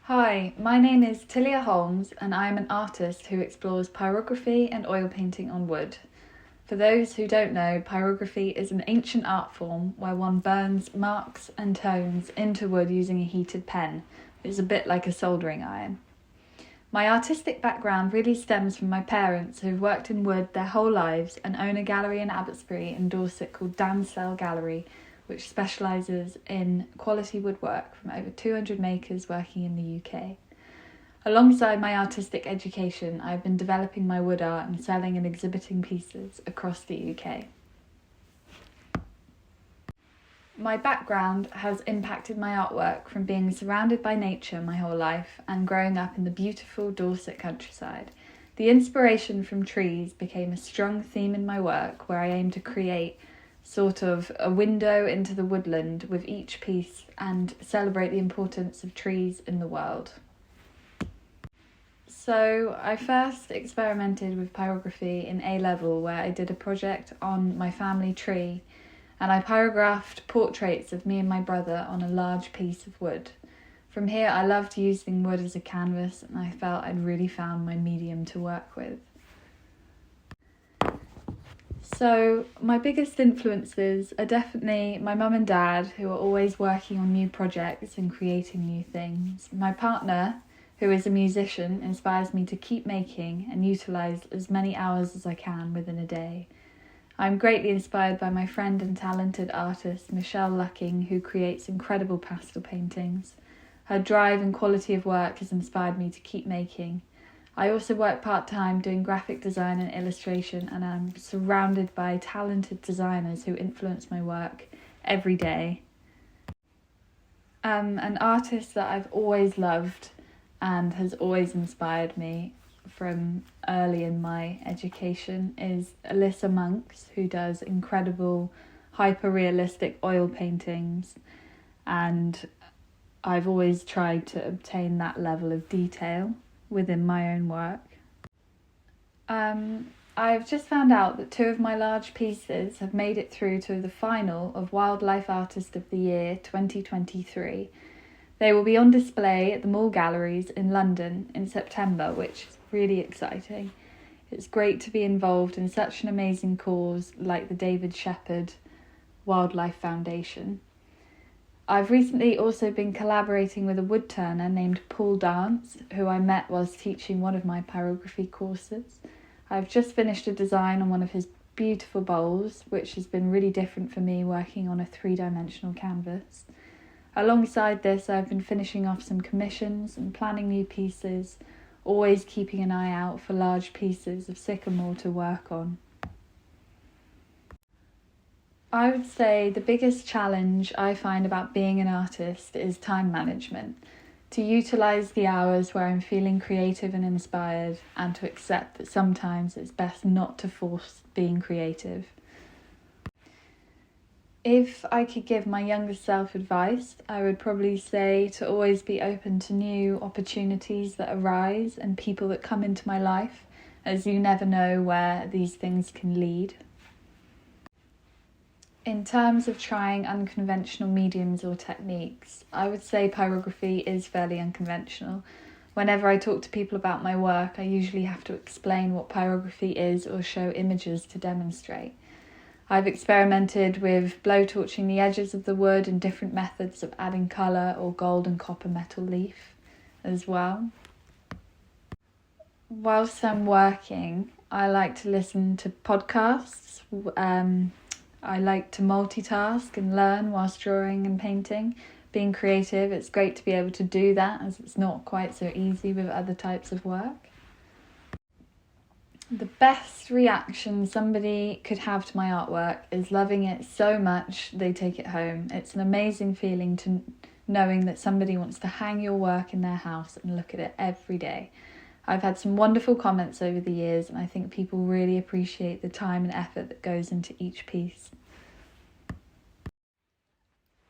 Hi, my name is Tilia Holmes and I am an artist who explores pyrography and oil painting on wood. For those who don't know, pyrography is an ancient art form where one burns marks and tones into wood using a heated pen. It's a bit like a soldering iron. My artistic background really stems from my parents who've worked in wood their whole lives and own a gallery in Abbotsbury in Dorset called Damsel Gallery, which specialises in quality woodwork from over 200 makers working in the UK. Alongside my artistic education, I've been developing my wood art and selling and exhibiting pieces across the UK. My background has impacted my artwork from being surrounded by nature my whole life and growing up in the beautiful Dorset countryside. The inspiration from trees became a strong theme in my work, where I aim to create sort of a window into the woodland with each piece and celebrate the importance of trees in the world. So I first experimented with pyrography in A-level, where I did a project on my family tree and I pyrographed portraits of me and my brother on a large piece of wood. From here I loved using wood as a canvas and I felt I'd really found my medium to work with. So my biggest influences are definitely my mum and dad, who are always working on new projects and creating new things. My partner, who is a musician, inspires me to keep making and utilise as many hours as I can within a day. I'm greatly inspired by my friend and talented artist Michelle Lucking, who creates incredible pastel paintings. Her drive and quality of work has inspired me to keep making. I also work part-time doing graphic design and illustration, and I'm surrounded by talented designers who influence my work every day. An artist that I've always loved and has always inspired me from early in my education is Alyssa Monks, who does incredible hyper-realistic oil paintings, and I've always tried to obtain that level of detail within my own work. I've just found out that 2 of my large pieces have made it through to the final of Wildlife Artist of the Year 2023. They will be on display at the Mall Galleries in London in September, which is really exciting. It's great to be involved in such an amazing cause like the David Shepherd Wildlife Foundation. I've recently also been collaborating with a woodturner named Paul Dance, who I met whilst teaching one of my pyrography courses. I've just finished a design on one of his beautiful bowls, which has been really different for me working on a 3-dimensional canvas. Alongside this, I've been finishing off some commissions and planning new pieces, always keeping an eye out for large pieces of sycamore to work on. I would say the biggest challenge I find about being an artist is time management. To utilise the hours where I'm feeling creative and inspired, and to accept that sometimes it's best not to force being creative. If I could give my younger self advice, I would probably say to always be open to new opportunities that arise and people that come into my life, as you never know where these things can lead. In terms of trying unconventional mediums or techniques, I would say pyrography is fairly unconventional. Whenever I talk to people about my work, I usually have to explain what pyrography is or show images to demonstrate. I've experimented with blowtorching the edges of the wood and different methods of adding colour or gold and copper metal leaf as well. Whilst I'm working, I like to listen to podcasts. I like to multitask and learn whilst drawing and painting. Being creative, it's great to be able to do that, as it's not quite so easy with other types of work. The best reaction somebody could have to my artwork is loving it so much they take it home. It's an amazing feeling to knowing that somebody wants to hang your work in their house and look at it every day. I've had some wonderful comments over the years, and I think people really appreciate the time and effort that goes into each piece.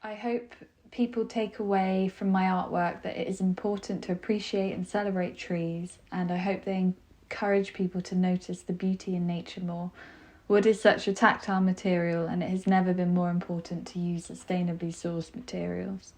I hope people take away from my artwork that it is important to appreciate and celebrate trees, and I hope they encourage people to notice the beauty in nature more. Wood is such a tactile material, and it has never been more important to use sustainably sourced materials.